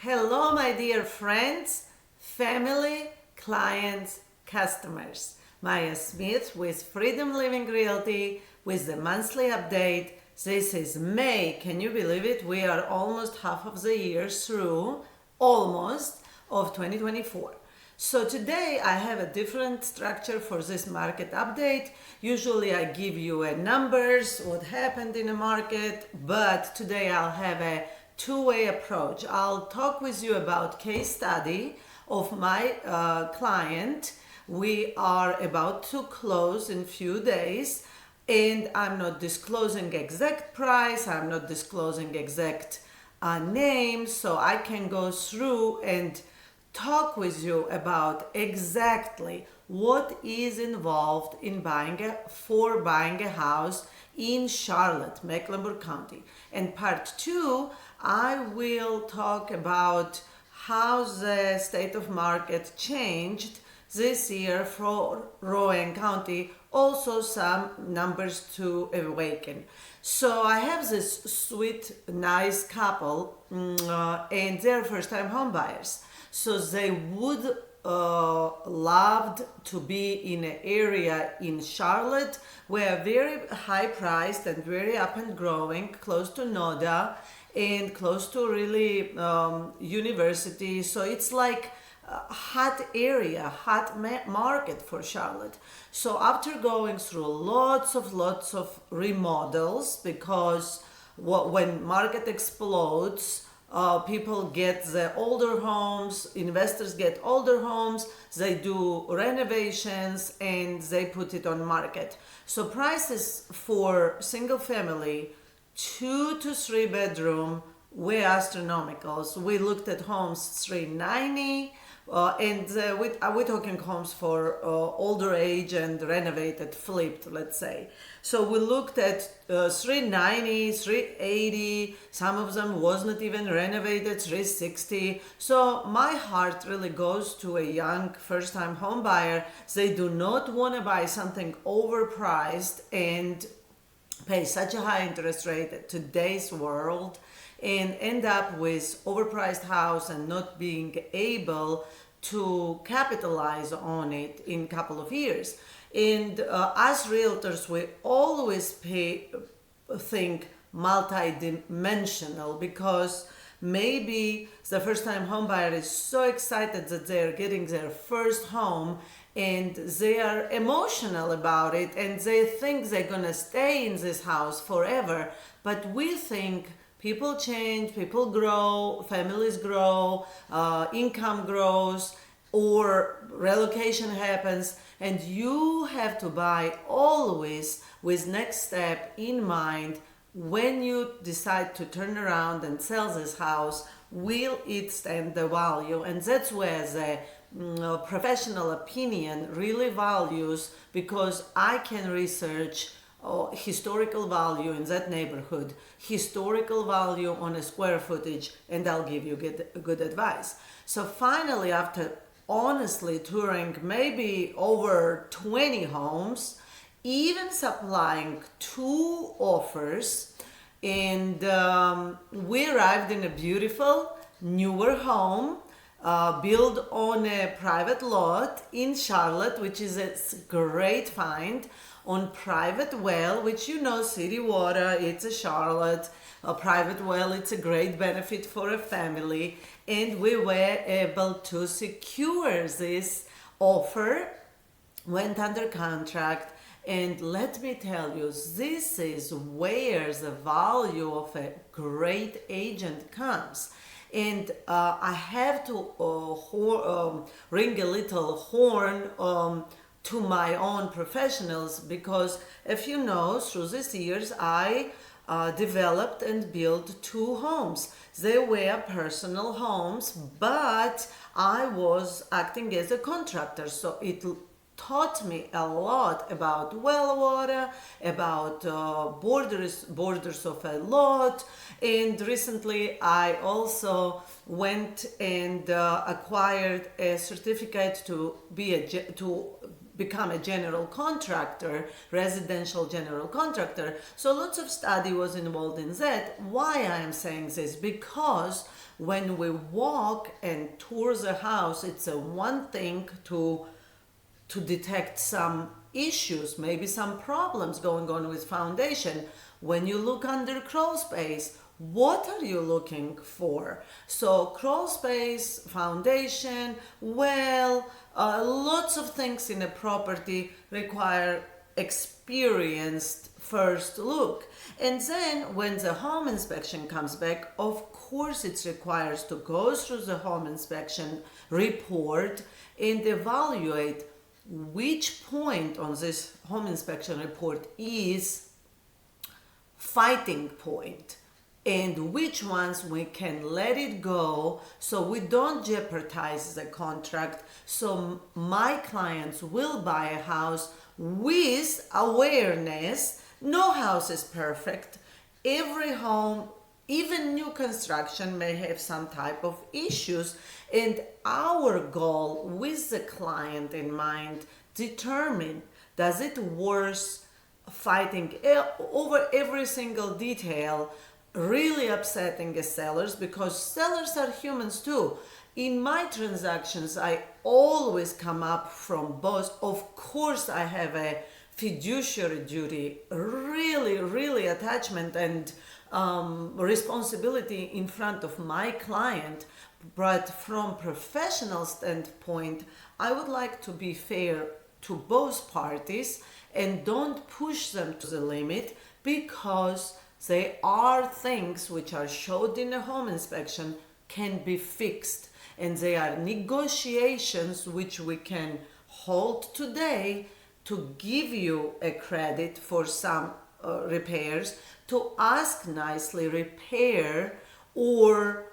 Hello, my dear friends, family, clients, customers. Maya Smith with Freedom Living Realty with the monthly update. This is May. Can you believe it? We are almost half of the year through, almost, of 2024. So today I have a different structure for this market update. Usually I give you numbers, what happened in the market, but today I'll have a two-way approach. I'll talk with you about case study of my client. We are about to close in few days, and I'm not disclosing exact price, I'm not disclosing exact name, so I can go through and talk with you about exactly what is involved in buying a house in Charlotte, Mecklenburg County. And part two, I will talk about how the state of market changed this year for Rowan County, also some numbers to awaken. So I have this sweet, nice couple, and they're first-time home buyers. So they would loved to be in an area in Charlotte where very high priced and very up and growing, close to NODA and close to really university. So it's like a hot area, hot market for Charlotte. So after going through lots of remodels, because when market explodes, people get the older homes, investors get older homes, they do renovations and they put it on market. So prices for single family, 2 to 3 bedroom were astronomical. So we looked at homes 390, and we're talking homes for older age and renovated, flipped, let's say. So we looked at 390, 380, some of them was not even renovated, 360. So my heart really goes to a young first-time home buyer. They do not want to buy something overpriced and pay such a high interest rate at today's world and end up with overpriced house and not being able to capitalize on it in a couple of years. And as realtors, we always think multi-dimensional, because maybe the first-time home buyer is so excited that they're getting their first home and they are emotional about it and they think they're gonna stay in this house forever. But we think people change, people grow, families grow, income grows, or relocation happens, and you have to buy always with next step in mind. When you decide to turn around and sell this house, will it stand the value? And that's where the professional opinion really values, because I can research historical value in that neighborhood, historical value on a square footage, and I'll give you good advice. So finally, after honestly touring maybe over 20 homes, even supplying 2 offers, and we arrived in a beautiful newer home built on a private lot in Charlotte, which is a great find, on private well, which you know, city water, it's a Charlotte, a private well, it's a great benefit for a family, and we were able to secure this offer, went under contract, and let me tell you, this is where the value of a great agent comes. And I have to ring a little horn to my own professionals, because if you know, through these years I developed and built 2 homes. They were personal homes, but I was acting as a contractor, so it taught me a lot about well water, about borders of a lot. And recently I also went and acquired a certificate to become a general contractor, residential general contractor. So lots of study was involved in that. Why I am saying this? Because When we walk and tour the house, it's a one thing to detect some issues, maybe some problems going on with foundation. When you look under crawl space, what are you looking for? So crawl space, foundation, well, lots of things in a property require experienced first look. And then when the home inspection comes back, of course it requires to go through the home inspection report and evaluate which point on this home inspection report is fighting point and which ones we can let it go so we don't jeopardize the contract, so my clients will buy a house with awareness. No house is perfect. Every home, even new construction, may have some type of issues, and our goal with the client in mind, determine, does it worth fighting over every single detail, really upsetting the sellers, because sellers are humans too. In my transactions, I always come up from both. Of course, I have a fiduciary duty, really attachment and responsibility in front of my client. But from professional standpoint, I would like to be fair to both parties and don't push them to the limit, because they are things which are showed in a home inspection can be fixed, and they are negotiations which we can hold today to give you a credit for some repairs, to ask nicely repair or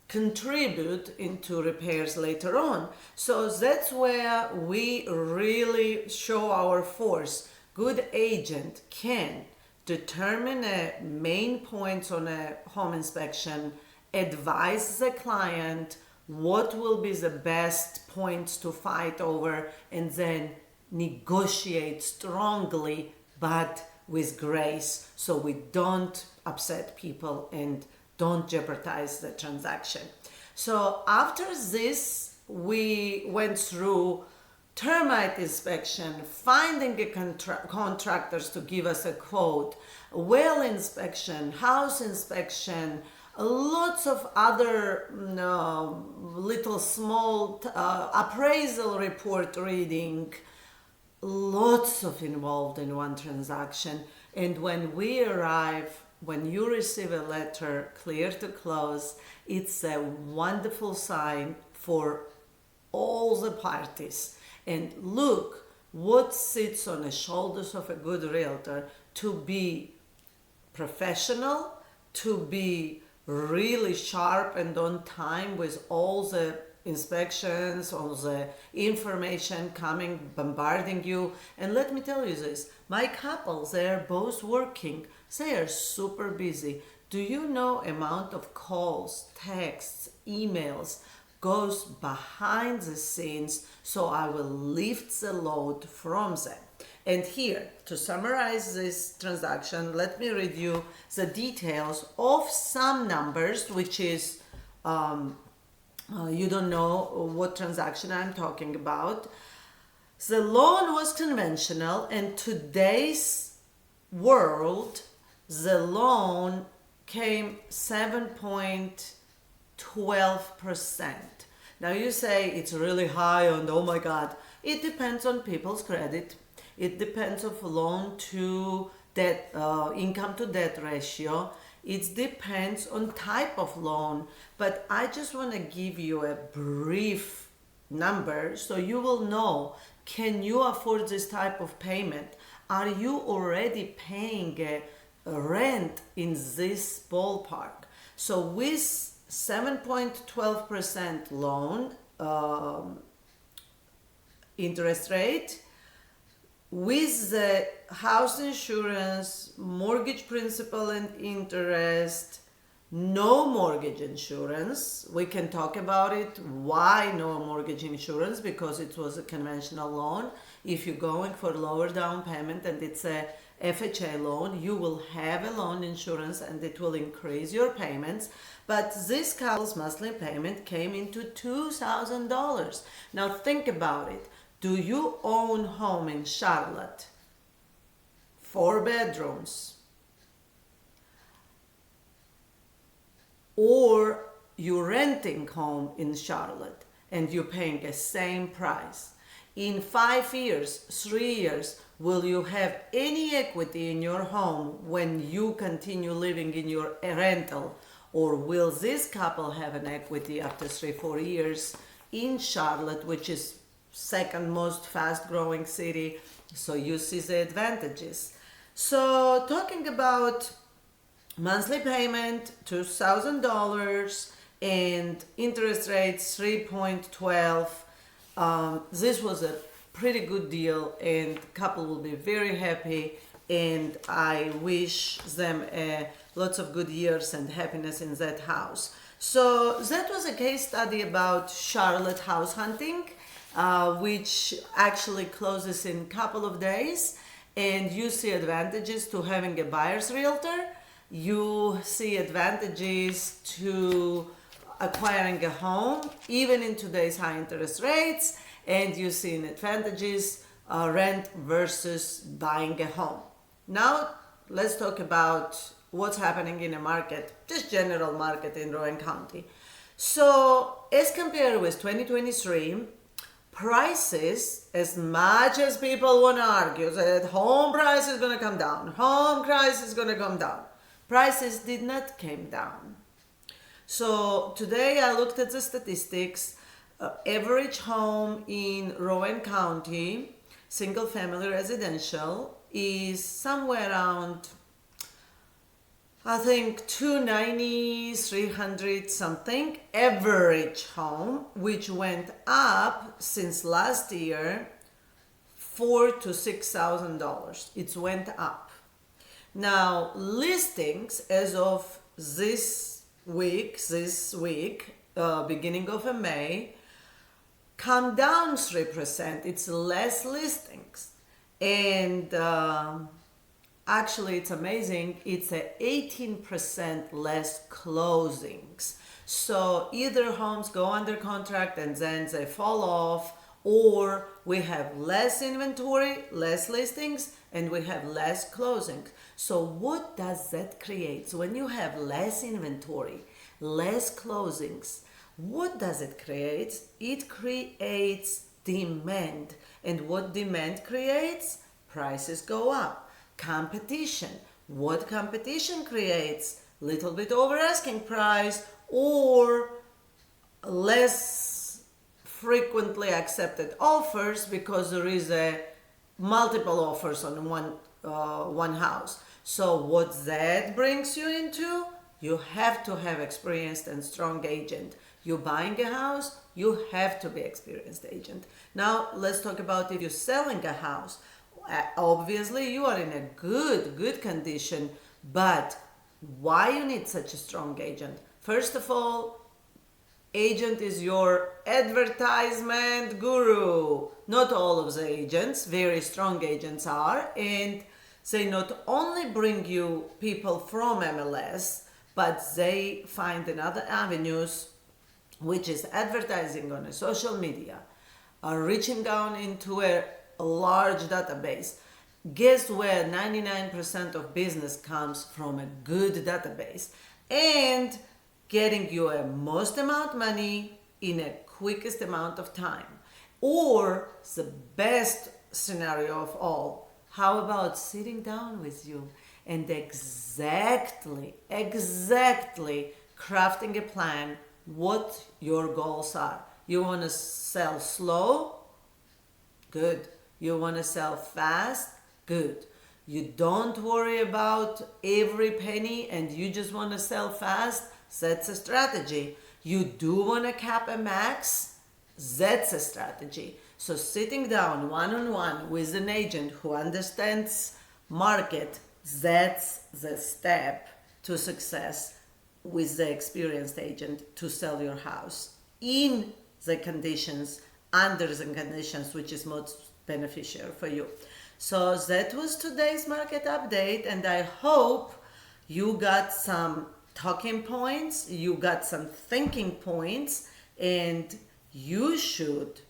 contribute into repairs later on. So that's where we really show our force. Good agent can determine main points on a home inspection, advise the client what will be the best points to fight over, and then negotiate strongly but with grace, so we don't upset people and don't jeopardize the transaction. So after this, we went through termite inspection, finding a contractors to give us a quote, well inspection, house inspection, lots of other little small appraisal report reading, lots of involved in one transaction. And when we arrive, when you receive a letter clear to close, it's a wonderful sign for all the parties. And look what sits on the shoulders of a good realtor: to be professional, to be really sharp and on time with all the inspections, all the information coming, bombarding you. And let me tell you this, my couples, they're both working, they are super busy. Do you know amount of calls, texts, emails goes behind the scenes, so I will lift the load from them. And here, to summarize this transaction, let me read you the details of some numbers, which is, you don't know what transaction I'm talking about. The loan was conventional, and today's world, the loan came 7.12%. Now you say it's really high and oh my God. It depends on people's credit. It depends on loan to debt, income to debt ratio. It depends on type of loan. But I just want to give you a brief number so you will know, can you afford this type of payment? Are you already paying a rent in this ballpark? So with 7.12% loan interest rate, with the house insurance, mortgage principal and interest, no mortgage insurance. We can talk about it. Why no mortgage insurance? Because it was a conventional loan. If you're going for lower down payment and it's a FHA loan, you will have a loan insurance and it will increase your payments. But this couple's monthly payment came into $2,000. Now think about it. Do you own home in Charlotte? 4 bedrooms. Or you're renting home in Charlotte and you're paying the same price. In 5 years, 3 years, will you have any equity in your home when you continue living in your rental? Or will this couple have an equity after 3-4 years in Charlotte, which is second most fast growing city? So you see the advantages. So talking about monthly payment, $2,000 and interest rates 3.12. This was a pretty good deal and couple will be very happy, and I wish them lots of good years and happiness in that house. So that was a case study about Charlotte house hunting, which actually closes in a couple of days, and you see advantages to having a buyer's realtor. You see advantages to acquiring a home even in today's high interest rates, and you see advantages rent versus buying a home. Now let's talk about what's happening in the market, just general market in Rowan County. So as compared with 2023, prices, as much as people want to argue that home price is going to come down, home price is going to come down, prices did not come down. So today I looked at the statistics. Average home in Rowan County, single family residential, is somewhere around, I think, 290, 300 something. Average home, which went up since last year, $4,000 to $6,000. It went up. Now listings as of this week, beginning of May, come down 3%. It's less listings, and actually it's amazing, it's a 18% less closings. So either homes go under contract and then they fall off, or we have less inventory, less listings, and we have less closings. So what does that create? So when you have less inventory, less closings, what does it create? It creates demand. And what demand creates? Prices go up. Competition. What competition creates? Little bit over asking price or less frequently accepted offers because there is a multiple offers on one house. So what that brings you into? You have to have experienced and strong agent. You're buying a house, you have to be experienced agent. Now let's talk about if you're selling a house. Obviously you are in a good condition, but why you need such a strong agent? First of all, agent is your advertisement guru. Not all of the agents, very strong agents are, and they not only bring you people from MLS, but they find another avenues, which is advertising on a social media, reaching down into a large database. Guess where 99% of business comes from? A good database, and getting you a most amount of money in a quickest amount of time. Or the best scenario of all, how about sitting down with you and exactly crafting a plan what your goals are. You want to sell slow? Good. You want to sell fast? Good. You don't worry about every penny and you just want to sell fast? That's a strategy. You do want to cap a max? That's a strategy. So sitting down one-on-one with an agent who understands market, that's the step to success with the experienced agent to sell your house in the conditions, under the conditions which is most beneficial for you. So that was today's market update, and I hope you got some talking points, you got some thinking points, and you should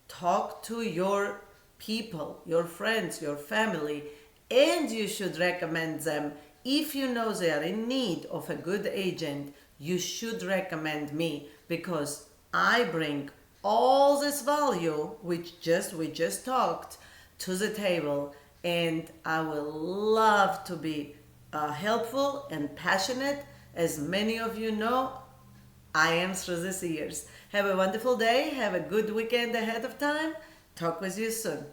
talk to your people, your friends, your family, and you should recommend them. If you know they are in need of a good agent, you should recommend me because I bring all this value which we just talked to the table, and I will love to be helpful and passionate, as many of you know I am through these years. Have a wonderful day. Have a good weekend ahead of time. Talk with you soon.